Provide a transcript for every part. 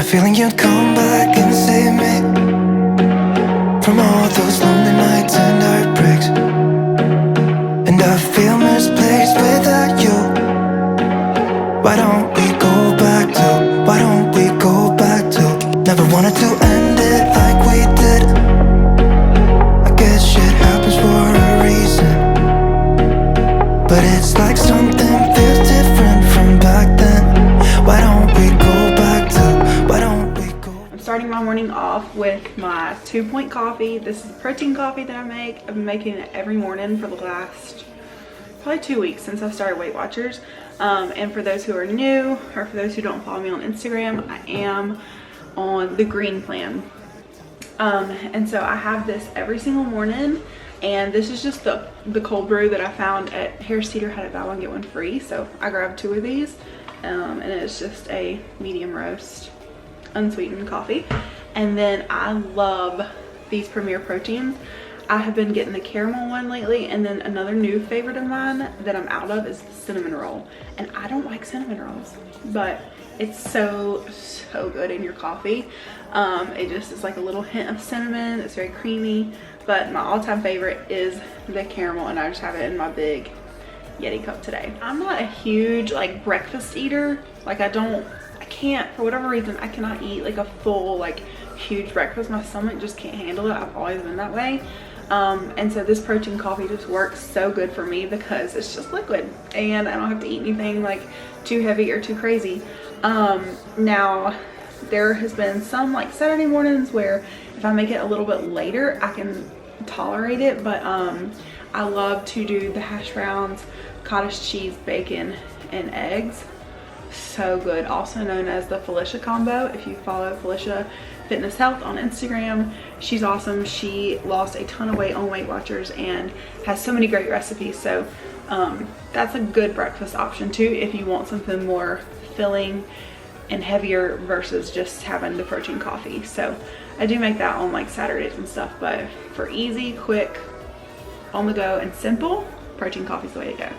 feeling you'd come back and save me from all those lonely nights and heartbreaks. And I feel misplaced without you. Why don't we go back to, why don't we go back to? Never wanted to end it like we did. I guess shit happens for a reason, but it's like something feels different from back then. Why don't we go back to, why don't we go? I'm starting my morning off with my 2-point coffee. This is protein coffee that I make. I've been making it every morning for the last probably 2 weeks since I started Weight Watchers. And for those who are new, or for those who don't follow me on Instagram, I am on the green plan. And so I have this every single morning, and this is just the cold brew that I found at Harris Teeter. Had a buy one get one free, so I grabbed 2 of these, and it's just a medium roast unsweetened coffee. And then I love these Premier proteins. I have been getting the caramel one lately, and then another new favorite of mine that I'm out of is the cinnamon roll. And I don't like cinnamon rolls, but it's so good in your coffee. It just is like a little hint of cinnamon. It's very creamy, but my all-time favorite is the caramel, and I just have it in my big Yeti cup today. I'm not a huge like breakfast eater. Like I can't, for whatever reason, I cannot eat like a full like huge breakfast. My stomach just can't handle it. I've always been that way. And so this protein coffee just works so good for me because it's just liquid and I don't have to eat anything like too heavy or too crazy. Now there has been some like Saturday mornings where if I make it a little bit later, I can tolerate it, but I love to do the hash browns, cottage cheese, bacon, and eggs. So good. Also known as the Felicia combo. If you follow Felicia Fitness Health on Instagram, she's awesome. She lost a ton of weight on Weight Watchers and has so many great recipes. So that's a good breakfast option too if you want something more filling and heavier versus just having the protein coffee. So I do make that on like Saturdays and stuff, but for easy, quick, on the go, and simple, protein coffee is the way to go.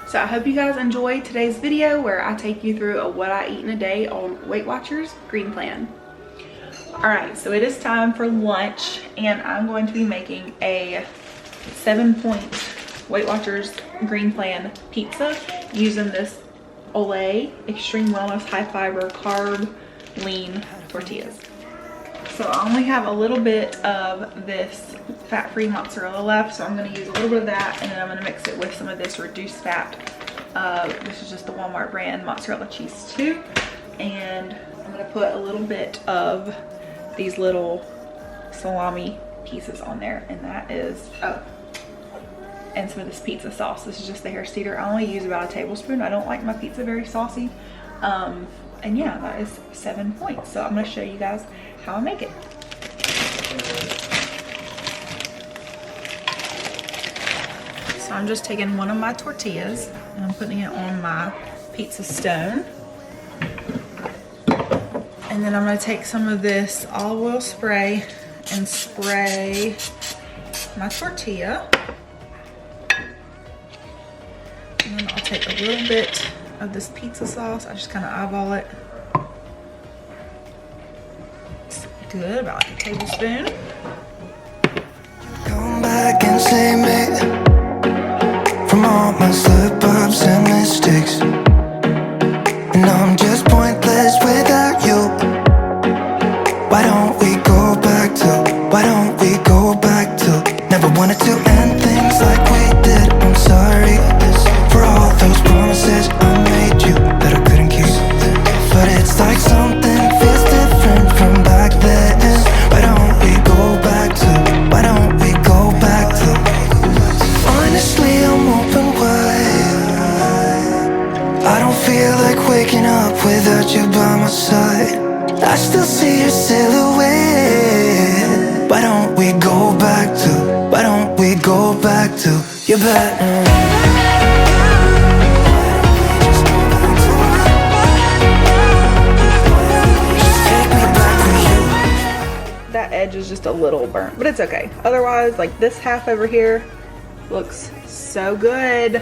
So I hope you guys enjoyed today's video where I take you through what I eat in a day on Weight Watchers Green Plan. Alright, so it is time for lunch, and I'm going to be making a 7-point Weight Watchers Green Plan pizza using this Olay Extreme Wellness High Fiber Carb Lean tortillas. So I only have a little bit of this fat-free mozzarella left, so I'm going to use a little bit of that, and then I'm going to mix it with some of this reduced fat. This is just the Walmart brand mozzarella cheese too, and I'm going to put a little bit of these little salami pieces on there, and that is and some of this pizza sauce. This is just the Harris Teeter. I only use about a tablespoon. I don't like my pizza very saucy. And yeah, that is 7 points. So I'm going to show you guys how I make it. So I'm just taking one of my tortillas and I'm putting it on my pizza stone. And then I'm going to take some of this olive oil spray and spray my tortilla. And then I'll take a little bit of this pizza sauce. I just kind of eyeball it. It's good, about like a tablespoon. Come back and save me from all my slip-ups and mistakes. And I'm just pointless without you. Why don't we go back to, why don't we go back to? Never wanted to end things like we did. I'm sorry for all those promises I made you that I couldn't keep. But it's like something feels different from back then. Why don't we go back to, why don't we go back to? Honestly, I'm open wide. I don't feel like waking up without you by my side. I still see your silhouette. Why don't we go back to, why don't we go back to your bed? That edge is just a little burnt, but it's okay. Otherwise, like this half over here looks so good.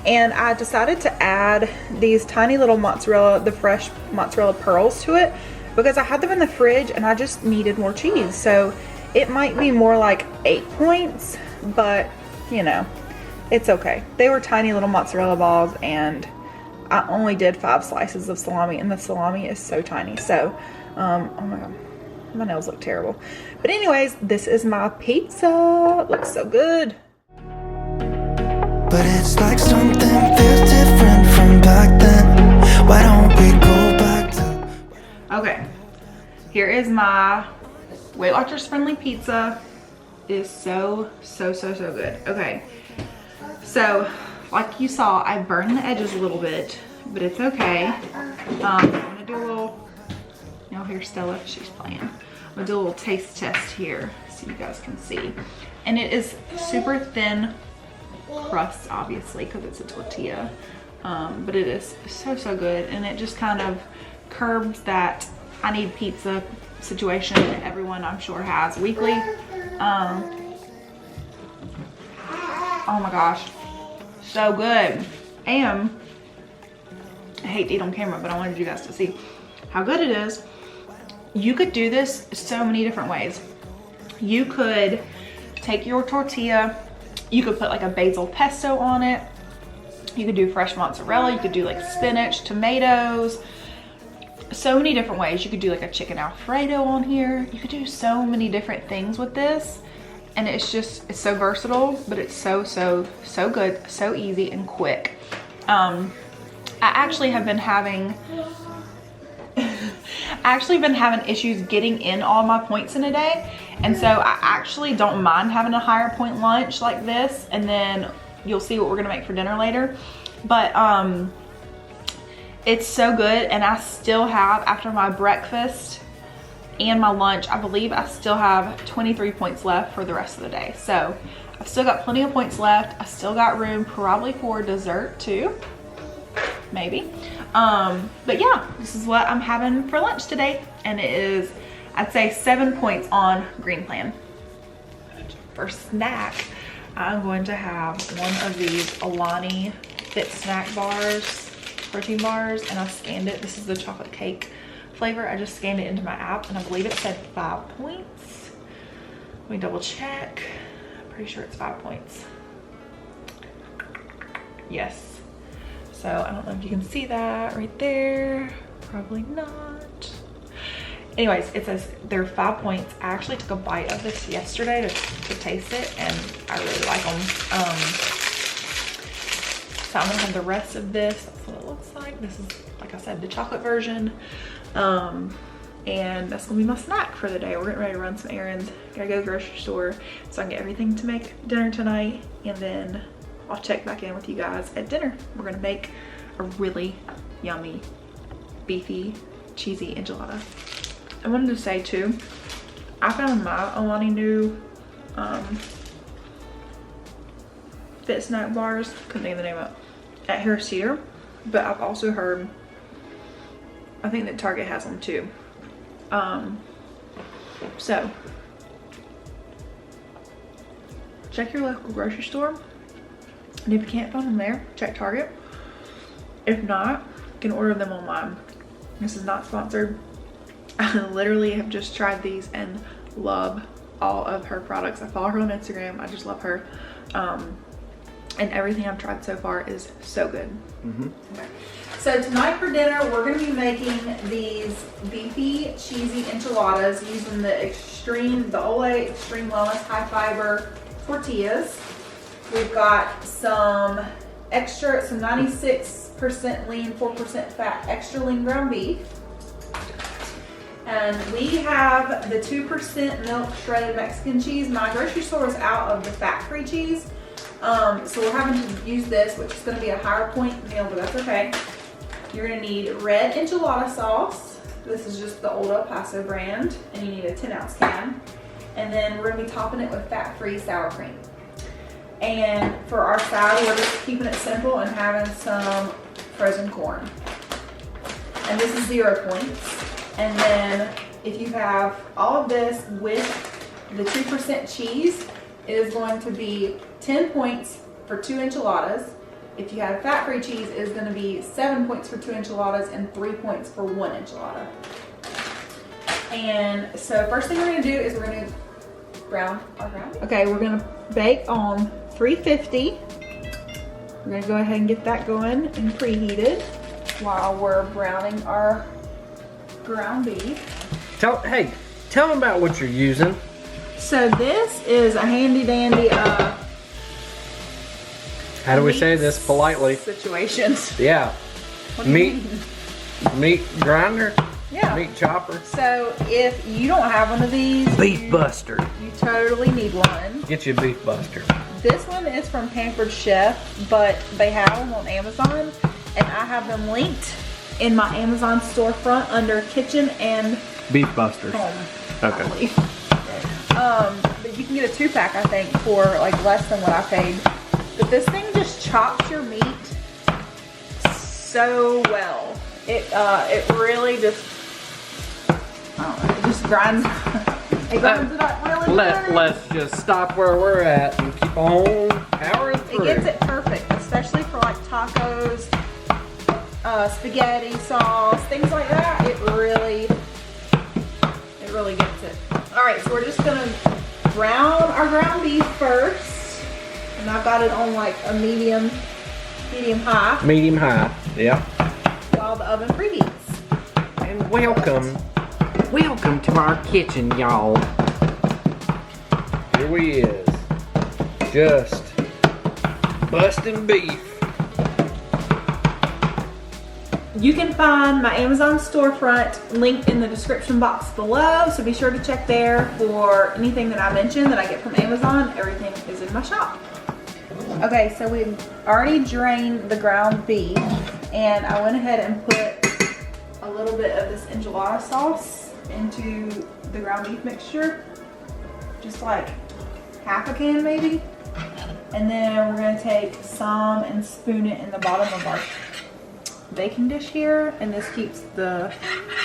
And I decided to add these tiny little mozzarella, the fresh mozzarella pearls to it. because I had them in the fridge and I just needed more cheese. So it might be more like 8 points, but you know, it's okay. They were tiny little mozzarella balls and I only did 5 slices of salami, and the salami is so tiny. So, oh my God, my nails look terrible. But anyways, this is my pizza. It looks so good. But it's like something feels different from back then. Why don't we go back to... Okay, here is my Weight Watchers friendly pizza. It is so good. Okay, so like you saw, I burned the edges a little bit, but it's okay. I'm gonna do a little, here's Stella, she's playing. I'm gonna do a little taste test here so you guys can see. And it is super thin crust, obviously, because it's a tortilla. But it is so good, and it just kind of curbs that I need pizza situation that everyone I'm sure has weekly. Oh my gosh, so good. And I hate to eat on camera, but I wanted you guys to see how good it is. You could do this so many different ways. You could take your tortilla, you could put like a basil pesto on it. You could do fresh mozzarella. You could do like spinach, tomatoes, so many different ways. You could do like a chicken Alfredo on here. You could do so many different things with this. And it's so versatile, but it's so good, so easy and quick. I actually have been having issues getting in all my points in a day. And so I actually don't mind having a higher point lunch like this, and then you'll see what we're gonna make for dinner later. But it's so good, and I still have, after my breakfast and my lunch, I believe I still have 23 points left for the rest of the day. So I've still got plenty of points left. I still got room probably for dessert too, maybe. But yeah, this is what I'm having for lunch today, and it is, I'd say, 7 points on Green Plan. For snack, I'm going to have one of these Alani Fit Snack bars, protein bars, and I scanned it. This is the chocolate cake flavor. I just scanned it into my app, and I believe it said 5 points. Let me double check. I'm pretty sure it's 5 points. Yes. So I don't know if you can see that right there. Probably not. Anyways, it says they're 5 points. I actually took a bite of this yesterday to taste it, and I really like them. So I'm gonna have the rest of this. That's what it looks like. This is, like I said, the chocolate version. And that's gonna be my snack for the day. We're getting ready to run some errands. Gotta go to the grocery store so I can get everything to make dinner tonight, and then I'll check back in with you guys at dinner. We're gonna make a really yummy, beefy, cheesy enchilada. I wanted to say too, I found my Alani new Fit Snack bars, couldn't think of the name of it, at Harris Teeter, but I've also heard, I think that Target has them too. So check your local grocery store, and if you can't find them there, check Target. If not, you can order them online. This is not sponsored. I literally have just tried these and love all of her products. I follow her on Instagram. I just love her. And everything I've tried so far is so good. Okay. So tonight for dinner, we're gonna be making these beefy, cheesy enchiladas using the Ole Extreme Wellness High Fiber tortillas. We've got some 96% lean, 4% fat, extra lean ground beef. And we have the 2% milk shredded Mexican cheese. My grocery store is out of the fat-free cheese. So we're having to use this, which is gonna be a higher point meal, but that's okay. You're gonna need red enchilada sauce. This is just the old El Paso brand, and you need a 10-ounce can. And then we're gonna be topping it with fat-free sour cream. And for our salad, we're just keeping it simple and having some frozen corn. And this is 0 points. And then if you have all of this with the 2% cheese, it is going to be 10 points for 2 enchiladas. If you have fat-free cheese, it is going to be 7 points for 2 enchiladas and 3 points for 1 enchilada. And so first thing we're gonna do is we're gonna brown our ground beef. Okay, we're gonna bake on 350. We're gonna go ahead and get that going and preheated while we're browning our ground beef. Tell them about what you're using. So this is a handy dandy How do we say this politely? situations. Yeah. What do you Meat mean? meat grinder. Yeah. Meat chopper. So if you don't have one of these, Beef buster. you totally need one. Get you a beef buster. This one is from Pampered Chef, but they have them on Amazon, and I have them linked in my Amazon storefront under kitchen and Beef busters. home. Okay. I believe. But you can get a 2-pack, I think, for like less than what I paid. But this thing just chops your meat so well. It really just, I don't know, it just grinds. It grinds it up really good. Let's just stop where we're at and keep on powering through. It gets it perfect, especially for like tacos, spaghetti sauce, things like that. It really gets it. All right, so we're just gonna brown our ground beef first, and I've got it on like a medium high Medium high. Yeah. while the oven preheats. And welcome to our kitchen, y'all. Here we is. Just busting beef. You can find my Amazon storefront linked in the description box below, so be sure to check there for anything that I mentioned that I get from Amazon. Everything is in my shop. Okay, so we've already drained the ground beef, and I went ahead and put a little bit of this enchilada sauce into the ground beef mixture, just like half a can maybe. And then we're gonna take some and spoon it in the bottom of our baking dish here, and this keeps the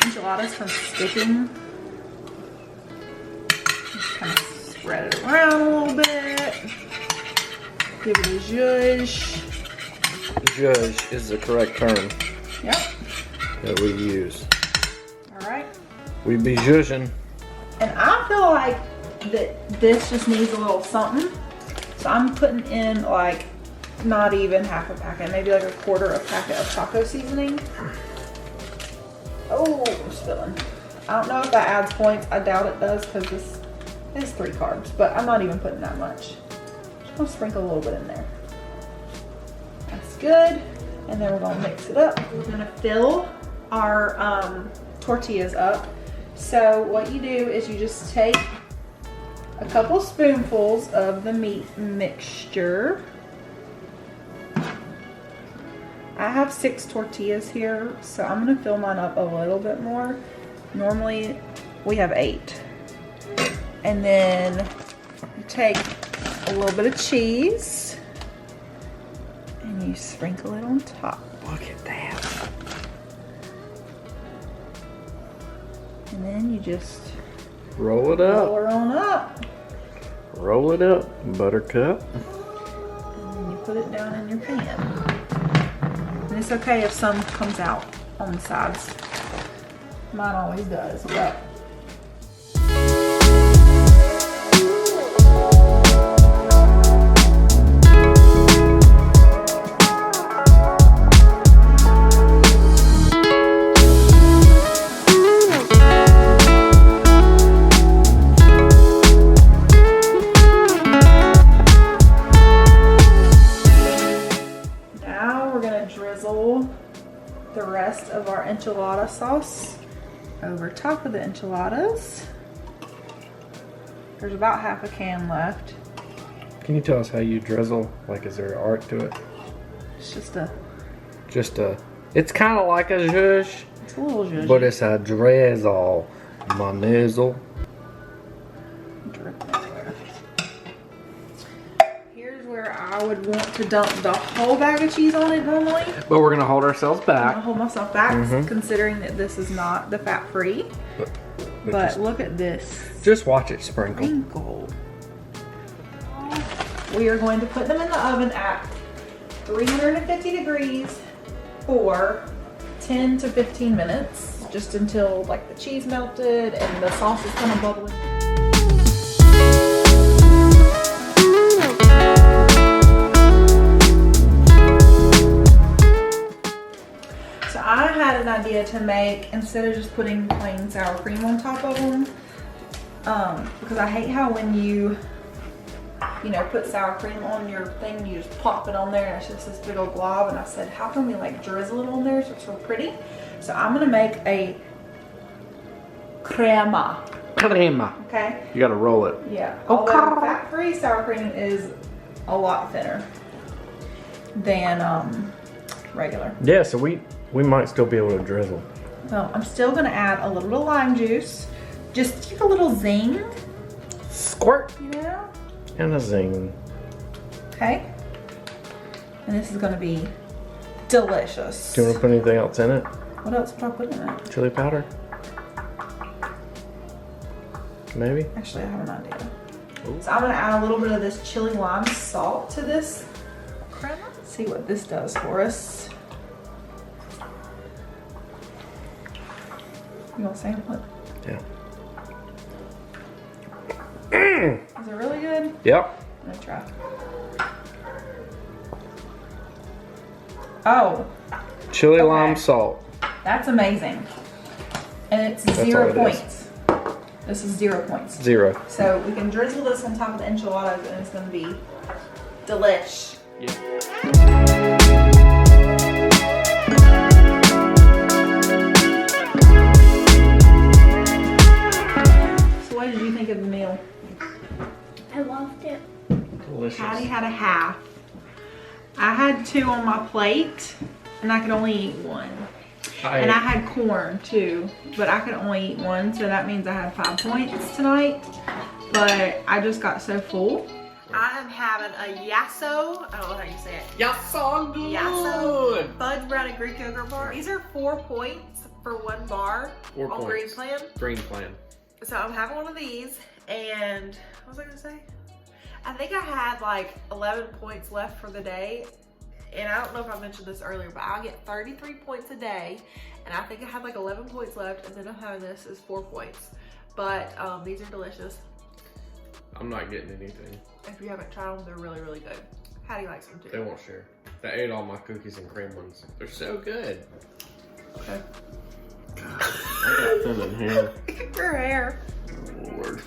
enchiladas from sticking. Just kind of spread it around a little bit. Give it a zhuzh. Zhuzh is the correct term Yep. that we use. All right. We be zhuzhing. And I feel like that this just needs a little something. So I'm putting in like not even half a packet, maybe like a quarter of a packet of taco seasoning. Oh, I'm spilling. I don't know if that adds points. I doubt it does because this is 3 carbs, but I'm not even putting that much. Just gonna sprinkle a little bit in there. That's good. And then we're gonna mix it up. We're gonna fill our tortillas up. So what you do is you just take a couple spoonfuls of the meat mixture. I have 6 tortillas here, so I'm gonna fill mine up a little bit more. Normally we have 8. And then you take a little bit of cheese and you sprinkle it on top. Look at that. And then you just Roll it roll up. her on up. Roll it up, buttercup. And then you put it down in your pan. And it's okay if some comes out on the sides. Mine always does, but. The rest of our enchilada sauce over top of the enchiladas. There's about half a can left. Can you tell us how you drizzle? Like, is there an art to it? It's just a, it's kind of like a zhuzh, it's a little zhuzh. but it's a drizzle. My nizzle. Drip everywhere. Here's where I would want to dump the whole bag of cheese on it normally. But we're gonna hold ourselves I'm back. gonna hold myself back, considering that this is not the fat-free. But look at this Just watch it sprinkle. sprinkle. We are going to put them in the oven at 350 degrees for 10 to 15 minutes. just until like the cheese melted and the sauce is kind of bubbling. So I had an idea to make, instead of just putting plain sour cream on top of them, because I hate how when you put sour cream on your thing, you just plop it on there and it's just this big old glob. And I said, how can we like drizzle it on there so it's real pretty? So I'm gonna make a crema. Crema. Okay? You gotta roll it. Yeah. Although fat-free sour cream is a lot thinner than regular. Yeah, so we might still be able to drizzle. So I'm still gonna add a little bit of lime juice, just to give a little zing. Squirt. You know? And a zing. Okay. And this is gonna be delicious. Do you want to put anything else in it? What else would I put in it? Chili powder? Maybe? Actually, I have an idea. Ooh. So I'm gonna add a little bit of this chili lime salt to this crema. See what this does for us. You want to sample it? Yeah. Is it really good? Yep. I'm gonna try. Oh. Chili Okay. lime salt. That's amazing. And it's That's 0 all it is. points. This is 0 points. 0. So we can drizzle this on top of the enchiladas and it's gonna be delish. Yeah. So what did you think of the meal? I loved it. Delicious. Patty had a half. I had 2 on my plate and I could only eat 1. And I had corn too, but I could only eat 1, so that means I had 5 points tonight. But I just got so full. I am having a yasso, I don't know how you say it. Yasso good. Yasso fudge brownie Greek yogurt bar. These are 4 points for 1 bar 4 on points. Green Plan. Green Plan. So I'm having one of these, and what was I gonna say? I think I had like 11 points left for the day. And I don't know if I mentioned this earlier, but I'll get 33 points a day. And I think I have like 11 points left, and then I'm having this is 4 points. But these are delicious. I'm not getting anything. If you haven't tried them, they're really, really good. Patty likes them They too. won't share. They ate all my cookies and cream ones. They're so good. Okay. I got them in here. Your hair. Oh, Lord.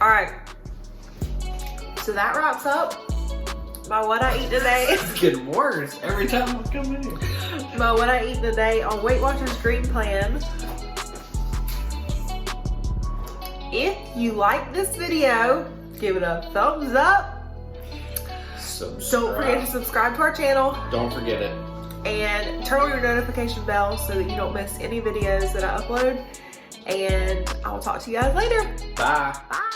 All right. So that wraps up my what I eat today. It's getting worse every time I come in here. My what I eat today on Weight Watchers Green Plan. If you like this video, give it a thumbs up. Don't forget to subscribe to our channel Don't forget it. and turn on your notification bell so that you don't miss any videos that I upload. And I'll talk to you guys later. Bye. Bye.